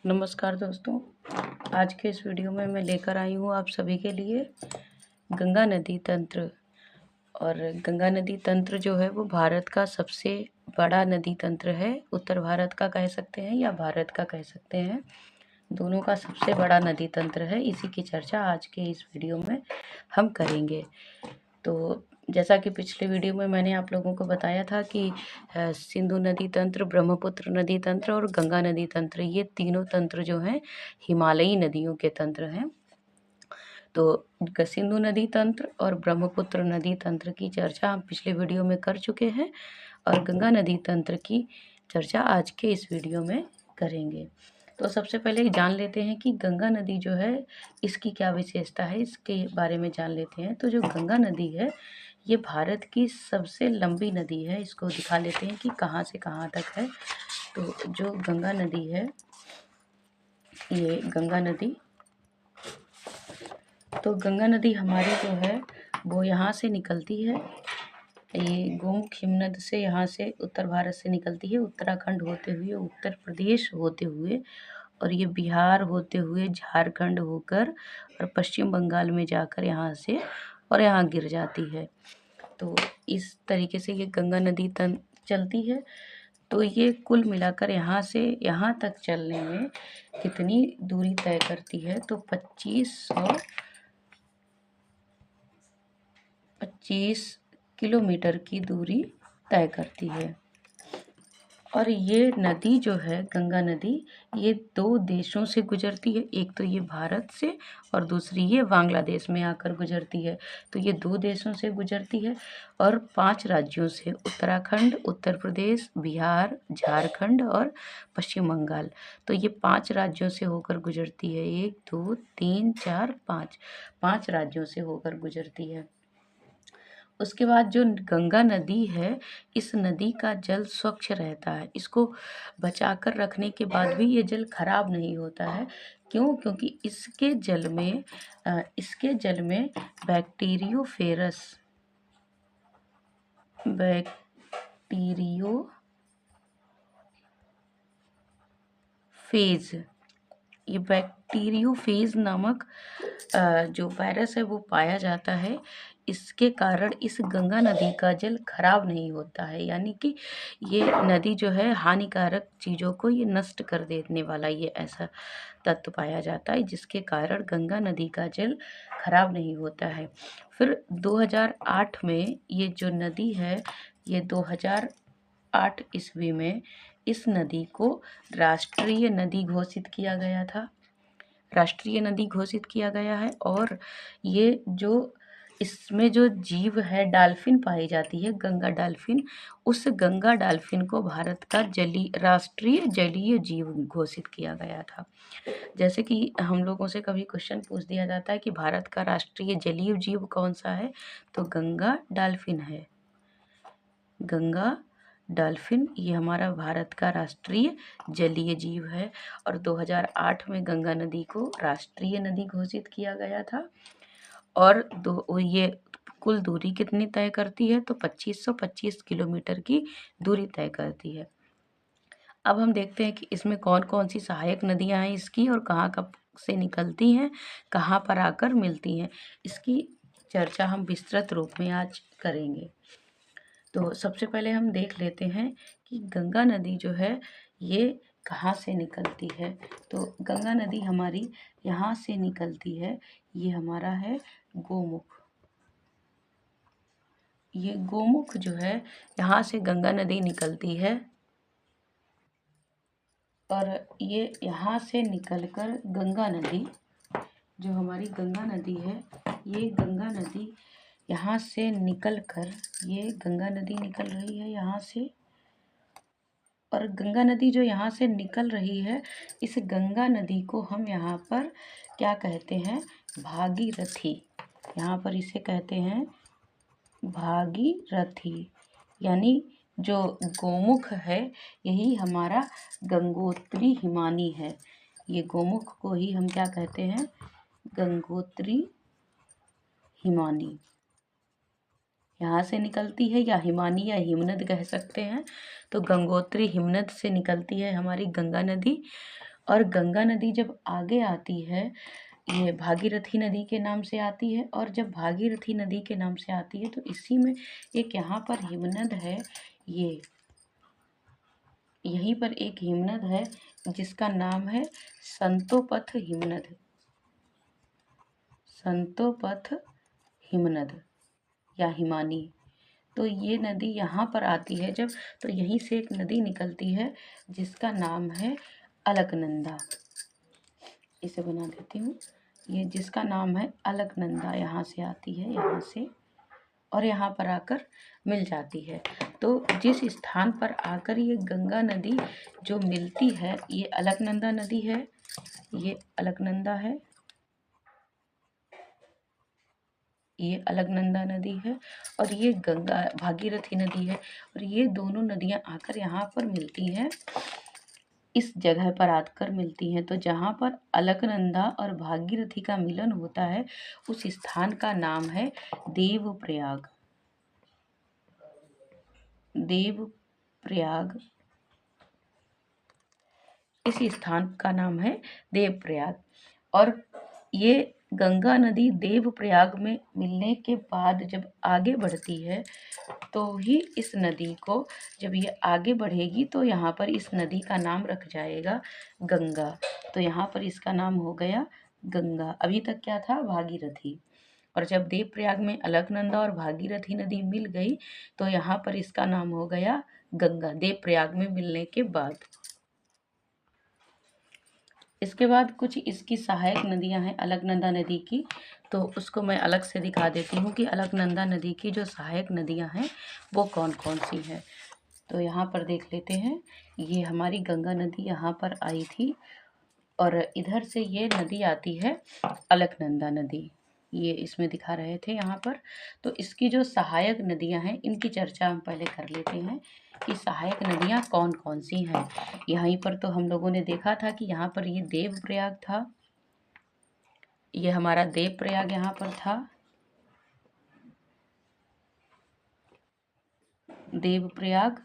नमस्कार दोस्तों। आज के इस वीडियो में मैं लेकर आई हूँ आप सभी के लिए गंगा नदी तंत्र। और गंगा नदी तंत्र जो है वो भारत का सबसे बड़ा नदी तंत्र है। उत्तर भारत का कह सकते हैं या भारत का कह सकते हैं, दोनों का सबसे बड़ा नदी तंत्र है। इसी की चर्चा आज के इस वीडियो में हम करेंगे। तो जैसा कि पिछले वीडियो में मैंने आप लोगों को बताया था कि सिंधु नदी तंत्र, ब्रह्मपुत्र नदी तंत्र और गंगा नदी तंत्र, ये तीनों तंत्र जो हैं हिमालयी नदियों के तंत्र हैं। तो सिंधु नदी तंत्र और ब्रह्मपुत्र नदी तंत्र की चर्चा हम पिछले वीडियो में कर चुके हैं और गंगा नदी तंत्र की चर्चा आज के इस वीडियो में करेंगे। तो सबसे पहले जान लेते हैं कि गंगा नदी जो है इसकी क्या विशेषता है, इसके बारे में जान लेते हैं। तो जो गंगा नदी है ये भारत की सबसे लंबी नदी है। इसको दिखा लेते हैं कि कहाँ से कहाँ तक है। तो जो गंगा नदी है, ये गंगा नदी, तो गंगा नदी हमारी जो है वो यहाँ से निकलती है। ये गोमुख हिमनद से यहाँ से उत्तर भारत से निकलती है, उत्तराखंड होते हुए, उत्तर प्रदेश होते हुए, और ये बिहार होते हुए, झारखंड होकर और पश्चिम बंगाल में जाकर यहाँ से और यहाँ गिर जाती है। तो इस तरीके से ये गंगा नदी चलती है। तो ये कुल मिलाकर यहाँ से यहाँ तक चलने में कितनी दूरी तय करती है? तो 25 किलोमीटर की दूरी तय करती है। और ये नदी जो है गंगा नदी, ये दो देशों से गुजरती है। एक तो ये भारत से और दूसरी ये बांग्लादेश में आकर गुजरती है। तो ये दो देशों से गुजरती है और 5 राज्यों से, उत्तराखंड, उत्तर प्रदेश, बिहार, झारखंड और पश्चिम बंगाल। तो ये 5 राज्यों से होकर गुजरती है। 1 2 3 4 5, 5 राज्यों से होकर गुजरती है। उसके बाद जो गंगा नदी है, इस नदी का जल स्वच्छ रहता है। इसको बचाकर रखने के बाद भी ये जल खराब नहीं होता है। क्यों? क्योंकि इसके जल में बैक्टीरियोफेरस बैक्टीरियोफेज ये बैक्टीरियोफेज नामक जो वायरस है वो पाया जाता है। इसके कारण इस गंगा नदी का जल खराब नहीं होता है। यानी कि ये नदी जो है हानिकारक चीज़ों को ये नष्ट कर देने वाला ये ऐसा तत्व पाया जाता है, जिसके कारण गंगा नदी का जल खराब नहीं होता है। फिर 2008 में ये जो नदी है, ये 2008 ईस्वी में इस नदी को राष्ट्रीय नदी घोषित किया गया था। राष्ट्रीय नदी घोषित किया गया है। और ये जो इसमें जो जीव है, डॉल्फिन पाई जाती है, गंगा डॉल्फिन, उस गंगा डॉल्फिन को भारत का राष्ट्रीय जलीय जीव घोषित किया गया था। जैसे कि हम लोगों से कभी क्वेश्चन पूछ दिया जाता है कि भारत का राष्ट्रीय जलीय जीव कौन सा है, तो गंगा डॉल्फिन है। गंगा डॉल्फिन ये हमारा भारत का राष्ट्रीय जलीय जीव है। और 2008 में गंगा नदी को राष्ट्रीय नदी घोषित किया गया था। और ये कुल दूरी कितनी तय करती है? तो 2525 किलोमीटर की दूरी तय करती है। अब हम देखते हैं कि इसमें कौन कौन सी सहायक नदियां हैं इसकी, और कहाँ कब से निकलती हैं, कहाँ पर आकर मिलती हैं। इसकी चर्चा हम विस्तृत रूप में आज करेंगे। तो सबसे पहले हम देख लेते हैं कि गंगा नदी जो है ये कहाँ से निकलती है। तो गंगा नदी हमारी यहाँ से निकलती है। ये हमारा है गोमुख। ये गोमुख जो है, यहाँ से गंगा नदी निकलती है। और ये यहाँ से निकलकर गंगा नदी, जो हमारी गंगा नदी है, ये गंगा नदी यहाँ से निकलकर, ये गंगा नदी निकल रही है यहाँ से। और गंगा नदी जो यहाँ से निकल रही है, इस गंगा नदी को हम यहाँ पर क्या कहते हैं? भागीरथी। यहाँ पर इसे कहते हैं भागीरथी। यानी जो गोमुख है यही हमारा गंगोत्री हिमानी है। ये गोमुख को ही हम क्या कहते हैं? गंगोत्री हिमानी। यहाँ से निकलती है, या हिमानी या हिमनद कह सकते हैं। तो गंगोत्री हिमनद से निकलती है हमारी गंगा नदी। और गंगा नदी जब आगे आती है, ये भागीरथी नदी के नाम से आती है, और जब भागीरथी नदी के नाम से आती है तो इसी में एक यहाँ पर हिमनद है, ये यहीं पर एक हिमनद है जिसका नाम है संतोपथ हिमनद, संतोपथ हिमनद या हिमानी। तो ये नदी यहाँ पर आती है जब, तो यहीं से एक नदी निकलती है जिसका नाम है अलकनंदा। इसे बना देती हूँ, ये जिसका नाम है अलकनंदा, यहाँ से आती है, यहाँ से, और यहाँ पर आकर मिल जाती है। तो जिस स्थान पर आकर ये गंगा नदी जो मिलती है, ये अलकनंदा नदी है, ये अलकनंदा है, ये अलकनंदा नदी है, और ये गंगा भागीरथी नदी है, और ये दोनों नदियाँ आकर यहाँ पर मिलती हैं, इस जगह पर आकर मिलती हैं। तो जहाँ पर अलकनंदा और भागीरथी का मिलन होता है उस स्थान का नाम है देवप्रयाग, देवप्रयाग, इस स्थान का नाम है देवप्रयाग। और ये गंगा नदी देवप्रयाग में मिलने के बाद जब आगे बढ़ती है तो ही इस नदी को, जब ये आगे बढ़ेगी तो यहाँ पर इस नदी का नाम रख जाएगा गंगा। तो यहाँ पर इसका नाम हो गया गंगा। अभी तक क्या था? भागीरथी। और जब देवप्रयाग में अलकनंदा और भागीरथी नदी मिल गई तो यहाँ पर इसका नाम हो गया गंगा, देवप्रयाग में मिलने के बाद। इसके बाद कुछ इसकी सहायक नदियां हैं अलकनंदा नदी की, तो उसको मैं अलग से दिखा देती हूँ कि अलकनंदा नदी की जो सहायक नदियां हैं वो कौन कौन सी हैं। तो यहाँ पर देख लेते हैं, ये हमारी गंगा नदी यहाँ पर आई थी, और इधर से ये नदी आती है अलकनंदा नदी, ये इसमें दिखा रहे थे यहाँ पर। तो इसकी जो सहायक नदियाँ हैं इनकी चर्चा हम पहले कर लेते हैं कि सहायक नदियाँ कौन कौन सी हैं। यहीं पर तो हम लोगों ने देखा था कि यहाँ पर ये देवप्रयाग था, ये हमारा देवप्रयाग यहाँ पर था, देवप्रयाग,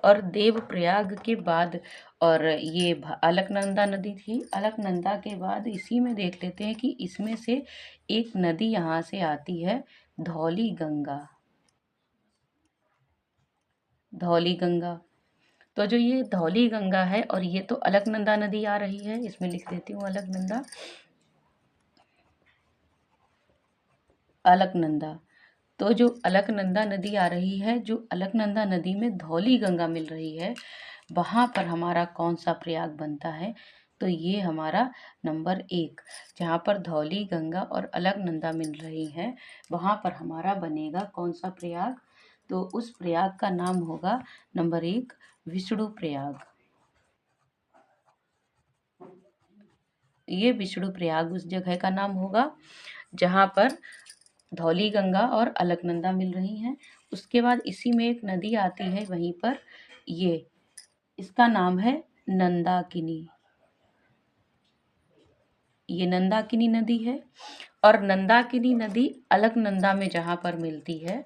और देवप्रयाग के बाद और ये अलकनंदा नदी थी। अलकनंदा के बाद इसी में देख लेते हैं कि इसमें से एक नदी यहाँ से आती है, धौली गंगा, धौली गंगा। तो जो ये धौली गंगा है, और ये तो अलकनंदा नदी आ रही है, इसमें लिख देती हूँ अलकनंदा, अलकनंदा। तो जो अलकनंदा नदी आ रही है, जो अलकनंदा नदी में धौली गंगा मिल रही है, वहाँ पर हमारा कौन सा प्रयाग बनता है? तो ये हमारा नंबर 1, जहाँ पर धौली गंगा और अलकनंदा मिल रही है वहाँ पर हमारा बनेगा कौन सा प्रयाग? तो उस प्रयाग का नाम होगा नंबर 1 विष्णु प्रयाग। ये विष्णु प्रयाग उस जगह का नाम होगा जहाँ पर धौली गंगा और अलकनंदा मिल रही हैं। उसके बाद इसी में एक नदी आती है वहीं पर, ये इसका नाम है नंदाकिनी, ये नंदाकिनी नदी है। और नंदाकिनी नदी अलकनंदा में जहाँ पर मिलती है,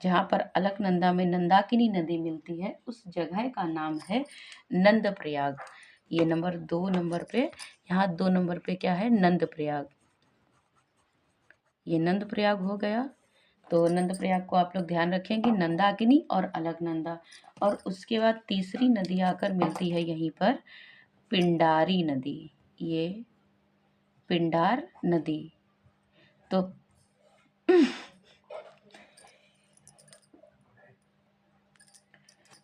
जहाँ पर अलकनंदा में नंदाकिनी नदी मिलती है, उस जगह का नाम है नंदप्रयाग। ये नंबर 2 नंबर पे, यहाँ 2 नंबर पे क्या है? नंदप्रयाग, ये नंदप्रयाग हो गया। तो नंदप्रयाग को आप लोग ध्यान रखें कि नंदाकिनी और अलकनंदा। और उसके बाद तीसरी नदी आकर मिलती है यहीं पर, पिंडारी नदी, ये पिंडार नदी। तो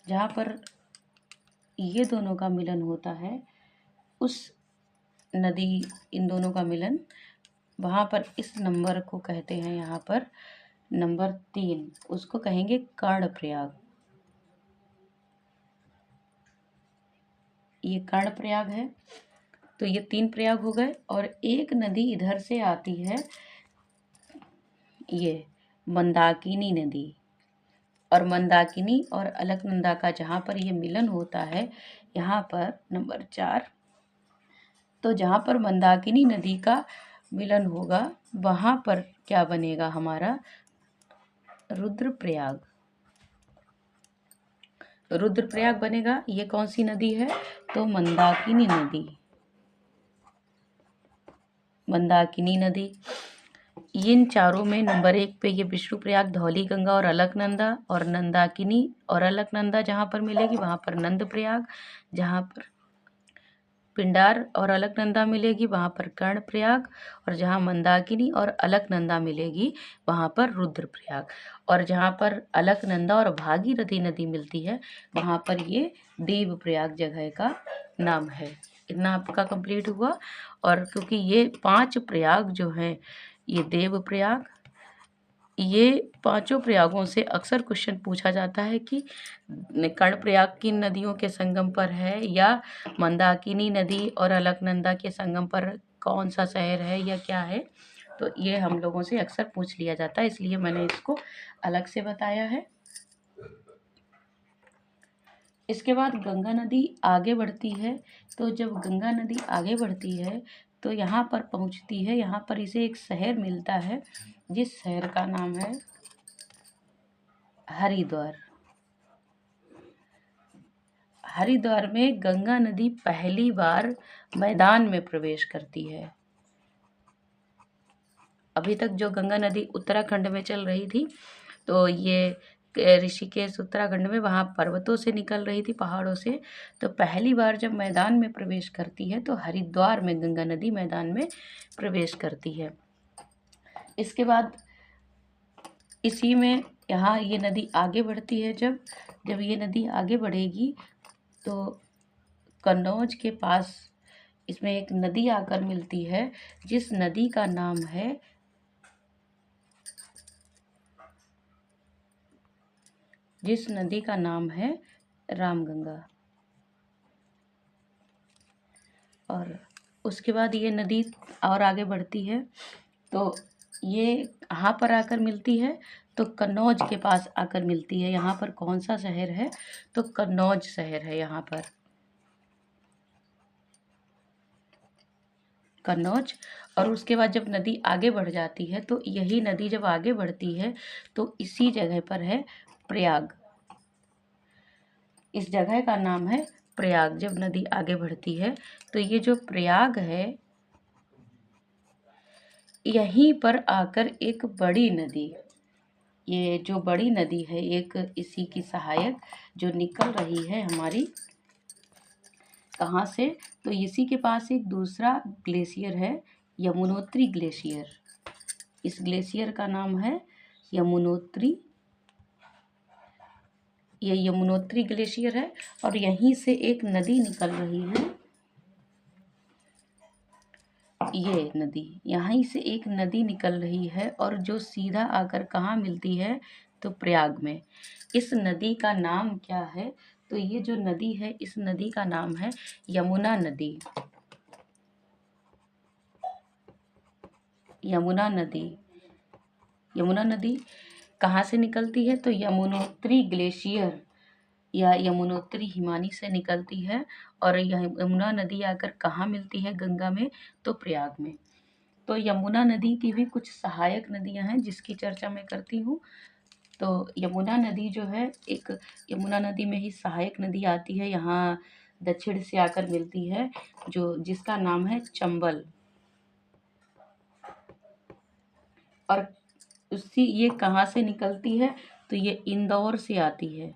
जहाँ पर ये दोनों का मिलन होता है, उस नदी, इन दोनों का मिलन, वहाँ पर इस नंबर को कहते हैं, यहाँ पर नंबर 3, उसको कहेंगे कर्णप्रयाग। ये कर्णप्रयाग है। तो ये 3 प्रयाग हो गए। और एक नदी इधर से आती है, ये मंदाकिनी नदी। और मंदाकिनी और अलकनंदा का जहाँ पर ये मिलन होता है, यहाँ पर नंबर 4, तो जहाँ पर मंदाकिनी नदी का मिलन होगा वहाँ पर क्या बनेगा हमारा? रुद्रप्रयाग। रुद्रप्रयाग बनेगा। ये कौन सी नदी है? तो मंदाकिनी नदी, मंदाकिनी नदी। इन चारों में नंबर 1 पे ये विष्णुप्रयाग, धौली गंगा और अलकनंदा, और नंदाकिनी और अलकनंदा जहाँ पर मिलेगी वहाँ पर नंदप्रयाग, जहाँ पर पिंडार और अलकनंदा मिलेगी वहाँ पर कर्णप्रयाग, और जहाँ मंदाकिनी और अलकनंदा मिलेगी वहाँ पर रुद्रप्रयाग, और जहाँ पर अलकनंदा और भागीरथी नदी मिलती है वहाँ पर ये देवप्रयाग जगह का नाम है। इतना आपका कंप्लीट हुआ। और क्योंकि ये 5 प्रयाग जो हैं, ये देवप्रयाग, ये पांचों प्रयागों से अक्सर क्वेश्चन पूछा जाता है कि कर्णप्रयाग किन नदियों के संगम पर है, या मंदाकिनी नदी और अलकनंदा के संगम पर कौन सा शहर है या क्या है। तो ये हम लोगों से अक्सर पूछ लिया जाता है, इसलिए मैंने इसको अलग से बताया है। इसके बाद गंगा नदी आगे बढ़ती है। तो जब गंगा नदी आगे बढ़ती है तो यहाँ पर पहुँचती है, यहाँ पर इसे एक शहर मिलता है जिस शहर का नाम है हरिद्वार। हरिद्वार में गंगा नदी पहली बार मैदान में प्रवेश करती है। अभी तक जो गंगा नदी उत्तराखंड में चल रही थी, तो ये ऋषिकेश उत्तराखंड में वहाँ पर्वतों से निकल रही थी, पहाड़ों से। तो पहली बार जब मैदान में प्रवेश करती है तो हरिद्वार में गंगा नदी मैदान में प्रवेश करती है। इसके बाद इसी में यहाँ ये नदी आगे बढ़ती है। जब ये नदी आगे बढ़ेगी तो कन्नौज के पास इसमें एक नदी आकर मिलती है जिस नदी का नाम है रामगंगा। और उसके बाद ये नदी और आगे बढ़ती है तो ये यहाँ पर आकर मिलती है, तो कन्नौज के पास आकर मिलती है। यहाँ पर कौन सा शहर है? तो कन्नौज शहर है यहाँ पर, कन्नौज। और उसके बाद जब नदी आगे बढ़ जाती है तो यही नदी जब आगे बढ़ती है तो इसी जगह पर है प्रयाग। इस जगह का नाम है प्रयाग। जब नदी आगे बढ़ती है तो ये जो प्रयाग है, यहीं पर आकर एक बड़ी नदी, ये जो बड़ी नदी है एक इसी की सहायक, जो निकल रही है हमारी कहाँ से? तो इसी के पास एक दूसरा ग्लेशियर है, यमुनोत्री ग्लेशियर। इस ग्लेशियर का नाम है यमुनोत्री। ये यमुनोत्री ग्लेशियर है और यहीं से एक नदी निकल रही है। ये नदी, यहीं से एक नदी निकल रही है और जो सीधा आकर कहाँ मिलती है? तो प्रयाग में। इस नदी का नाम क्या है? तो ये जो नदी है इस नदी का नाम है यमुना नदी। यमुना नदी, यमुना नदी कहाँ से निकलती है? तो यमुनोत्री ग्लेशियर या यमुनोत्री हिमानी से निकलती है। और यह यमुना नदी आकर कहाँ मिलती है गंगा में? तो प्रयाग में। तो यमुना नदी की भी कुछ सहायक नदियां हैं जिसकी चर्चा मैं करती हूँ। तो यमुना नदी जो है, एक यमुना नदी में ही सहायक नदी आती है, यहाँ दक्षिण से आकर मिलती है, जो जिसका नाम है चंबल। और ये कहाँ से निकलती है? तो ये इंदौर से आती है।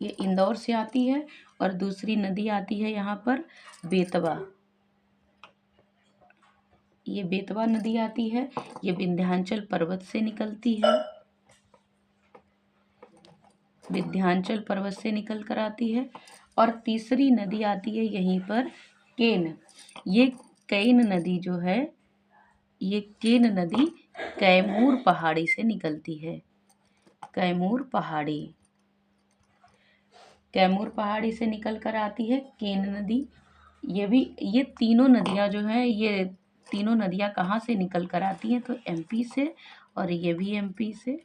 ये इंदौर से आती है। और दूसरी नदी आती है यहाँ पर बेतवा। ये बेतवा नदी आती है, ये विंध्याचल पर्वत से निकलती है। विंध्याचल पर्वत से निकल कर आती है। और तीसरी नदी आती है यहीं पर केन। ये केन नदी जो है, ये केन नदी कैमूर पहाड़ी से निकलती है। कैमूर पहाड़ी, कैमूर पहाड़ी से निकल कर आती है केन नदी। ये तीनों नदियां जो हैं, ये तीनों नदियां कहाँ से निकल कर आती हैं? तो एमपी से, और ये भी एमपी से,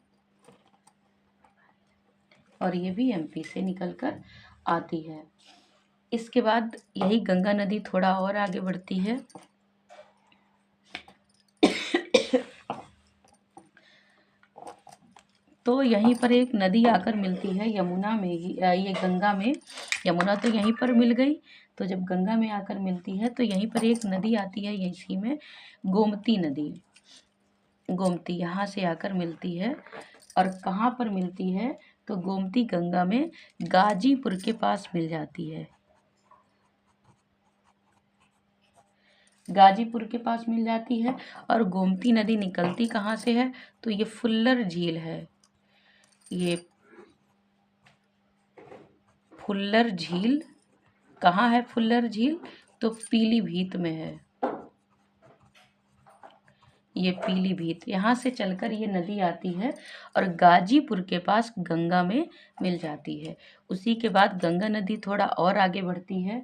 और ये भी एमपी से निकल कर आती है। इसके बाद यही गंगा नदी थोड़ा और आगे बढ़ती है। तो यहीं पर एक नदी आकर मिलती है यमुना में ही, ये गंगा में। यमुना तो यहीं पर मिल गई, तो जब गंगा में आकर मिलती है तो यहीं पर एक नदी आती है, इसी में गोमती नदी। गोमती यहाँ से आकर मिलती है, और कहाँ पर मिलती है तो गोमती गंगा में गाजीपुर के पास मिल जाती है। गाजीपुर के पास मिल जाती है। और गोमती नदी निकलती कहाँ से है तो ये फुल्लर झील है। ये फुल्लर झील कहाँ है? फुल्लर झील तो पीलीभीत में है। ये पीलीभीत, यहाँ से चलकर ये नदी आती है और गाजीपुर के पास गंगा में मिल जाती है। उसी के बाद गंगा नदी थोड़ा और आगे बढ़ती है।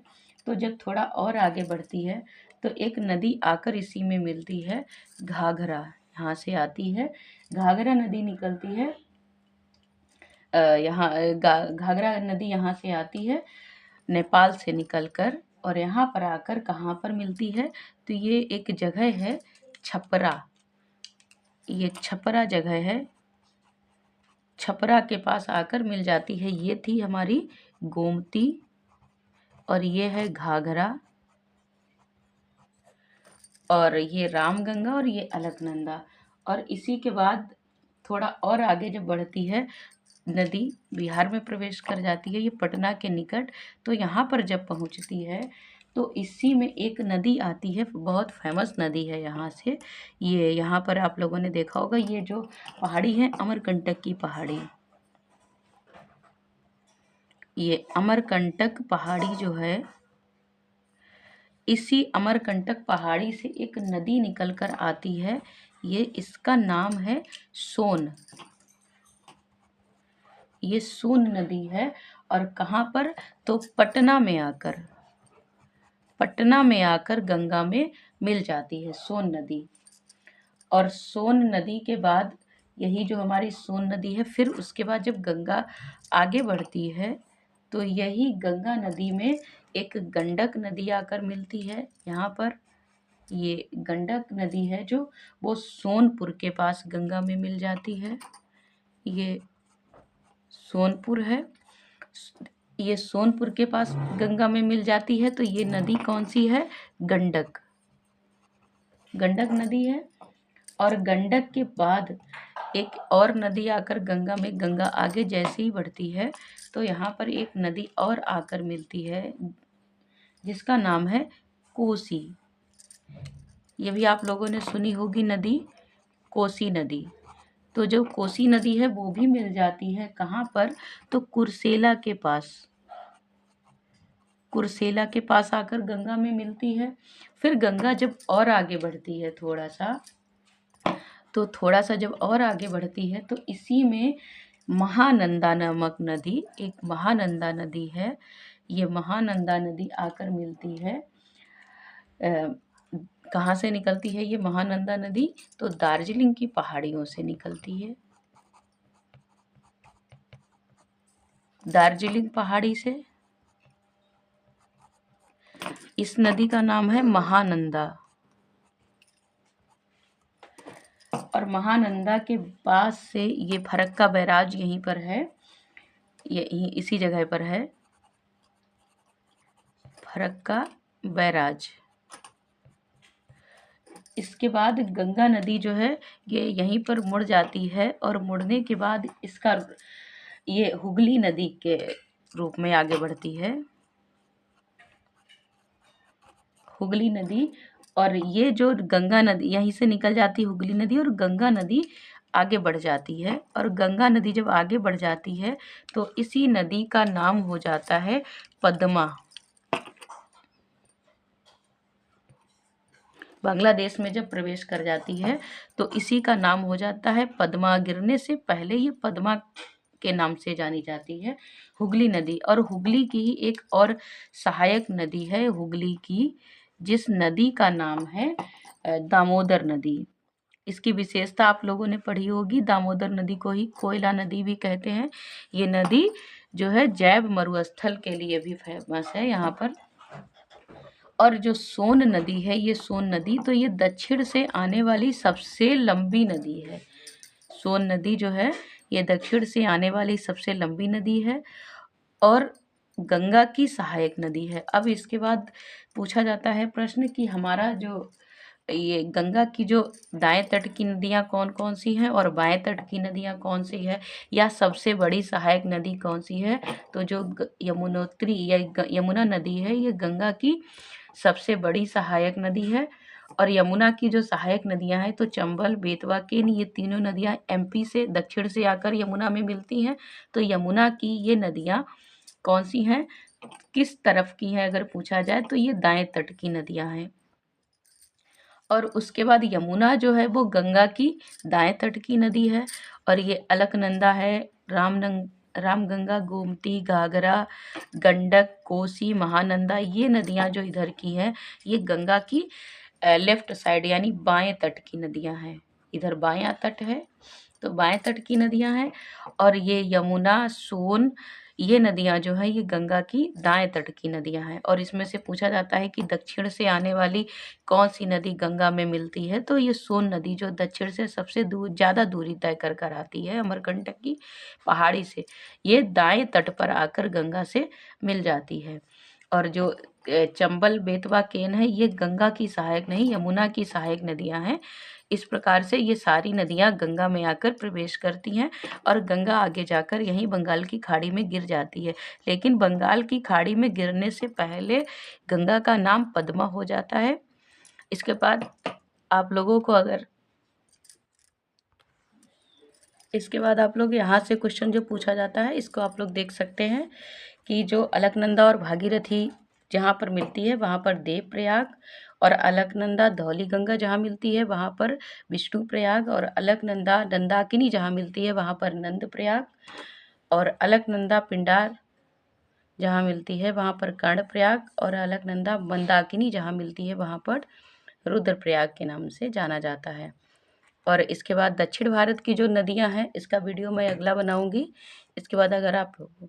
तो जब थोड़ा और आगे बढ़ती है तो एक नदी आकर इसी में मिलती है, घाघरा। यहाँ से आती है, घाघरा नदी निकलती है। यहाँ घाघरा नदी यहाँ से आती है नेपाल से निकलकर, और यहाँ पर आकर कहाँ पर मिलती है तो ये एक जगह है छपरा। ये छपरा जगह है, छपरा के पास आकर मिल जाती है। ये थी हमारी गोमती, और ये है घाघरा, और ये रामगंगा, और ये अलकनंदा। और इसी के बाद थोड़ा और आगे जब बढ़ती है नदी बिहार में प्रवेश कर जाती है, ये पटना के निकट। तो यहाँ पर जब पहुँचती है तो इसी में एक नदी आती है, बहुत फेमस नदी है यहाँ से। ये यहाँ पर आप लोगों ने देखा होगा, ये जो पहाड़ी है अमरकंटक की पहाड़ी। ये अमरकंटक पहाड़ी जो है, इसी अमरकंटक पहाड़ी से एक नदी निकलकर आती है। ये इसका नाम है सोन। ये सोन नदी है, और कहाँ पर तो पटना में आकर गंगा में मिल जाती है सोन नदी। और सोन नदी के बाद यही जो हमारी सोन नदी है, फिर उसके बाद जब गंगा आगे बढ़ती है तो यही गंगा नदी में एक गंडक नदी आकर मिलती है। यहाँ पर ये गंडक नदी है जो वो सोनपुर के पास गंगा में मिल जाती है। ये सोनपुर है, ये सोनपुर के पास गंगा में मिल जाती है। तो ये नदी कौन सी है? गंडक। गंडक नदी है। और गंडक के बाद एक और नदी आकर गंगा में, गंगा आगे जैसे ही बढ़ती है तो यहाँ पर एक नदी और आकर मिलती है जिसका नाम है कोसी। ये भी आप लोगों ने सुनी होगी नदी, कोसी नदी। तो जो कोसी नदी है वो भी मिल जाती है कहाँ पर तो कुर्सेला के पास। कुर्सेला के पास आकर गंगा में मिलती है। फिर गंगा जब और आगे बढ़ती है थोड़ा सा जब और आगे बढ़ती है तो इसी में महानंदा नामक नदी, एक महानंदा नदी है। ये महानंदा नदी आकर मिलती है, कहाँ से निकलती है ये महानंदा नदी? तो दार्जिलिंग की पहाड़ियों से निकलती है। दार्जिलिंग पहाड़ी से। इस नदी का नाम है महानंदा। और महानंदा के पास से ये फरक्का बैराज यहीं पर है, ये इसी जगह पर है फरक्का बैराज। इसके बाद गंगा नदी जो है ये यहीं पर मुड़ जाती है, और मुड़ने के बाद इसका ये हुगली नदी के रूप में आगे बढ़ती है, हुगली नदी। और ये जो गंगा नदी यहीं से निकल जाती है हुगली नदी, और गंगा नदी आगे बढ़ जाती है। और गंगा नदी जब आगे बढ़ जाती है तो इसी नदी का नाम हो जाता है पद्मा। बांग्लादेश में जब प्रवेश कर जाती है तो इसी का नाम हो जाता है पद्मा। गिरने से पहले ये पद्मा के नाम से जानी जाती है हुगली नदी। और हुगली की ही एक और सहायक नदी है हुगली की, जिस नदी का नाम है दामोदर नदी। इसकी विशेषता आप लोगों ने पढ़ी होगी, दामोदर नदी को ही कोयला नदी भी कहते हैं। ये नदी जो है जैव मरुस्थल के लिए भी फेमस है यहाँ पर। और जो सोन नदी है, ये सोन नदी तो ये दक्षिण से आने वाली सबसे लंबी नदी है। सोन नदी जो है ये दक्षिण से आने वाली सबसे लंबी नदी है और गंगा की सहायक नदी है। अब इसके बाद पूछा जाता है प्रश्न कि हमारा जो ये गंगा की जो दाएं तट की नदियां कौन कौन सी हैं और बाएं तट की नदियां कौन सी है, या सबसे बड़ी सहायक नदी कौन सी है। तो जो यमुनोत्री या यमुना नदी है, ये गंगा की सबसे बड़ी सहायक नदी है। और यमुना की जो सहायक नदियां हैं तो चंबल, बेतवा, केन, ये तीनों नदियां एमपी से दक्षिण से आकर यमुना में मिलती हैं। तो यमुना की ये नदियां कौन सी हैं, किस तरफ की हैं अगर पूछा जाए तो ये दाएं तट की नदियां हैं। और उसके बाद यमुना जो है वो गंगा की दाएं तट की नदी है। और ये अलकनंदा है, रामगंगा, गोमती, घाघरा, गंडक, कोसी, महानंदा, ये नदियां जो इधर की हैं ये गंगा की लेफ्ट साइड यानी बाएं तट की नदियां हैं। इधर बायां तट है तो बाएं तट की नदियां हैं। और ये यमुना, सोन, ये नदियां जो है ये गंगा की दाएं तट की नदियां हैं। और इसमें से पूछा जाता है कि दक्षिण से आने वाली कौन सी नदी गंगा में मिलती है। तो ये सोन नदी जो दक्षिण से सबसे ज़्यादा दूरी तय कर कर आती है अमरकंटक की पहाड़ी से, ये दाएं तट पर आकर गंगा से मिल जाती है। और जो चंबल, बेतवा, केन है ये गंगा की सहायक नहीं यमुना की सहायक नदियां हैं। इस प्रकार से ये सारी नदियां गंगा में आकर प्रवेश करती हैं और गंगा आगे जाकर यहीं बंगाल की खाड़ी में गिर जाती है। लेकिन बंगाल की खाड़ी में गिरने से पहले गंगा का नाम पद्मा हो जाता है। इसके बाद आप लोगों को अगर इसके बाद आप लोग यहाँ से क्वेश्चन जो पूछा जाता है इसको आप लोग देख सकते हैं कि जो अलकनंदा और भागीरथी जहाँ पर मिलती है वहाँ पर देव प्रयाग, और अलकनंदा धौली गंगा जहाँ मिलती है वहाँ पर विष्णु प्रयाग, और अलकनंदा दंदाकिनी जहाँ मिलती है वहाँ पर नंद प्रयाग, और अलकनंदा पिंडार जहाँ मिलती है वहाँ पर कर्ण प्रयाग, और अलकनंदा मंदाकिनी जहाँ मिलती है वहाँ पर रुद्रप्रयाग के नाम से जाना जाता है। और इसके बाद दक्षिण भारत की जो नदियाँ हैं इसका वीडियो मैं अगला बनाऊंगी। इसके बाद अगर आप लोगों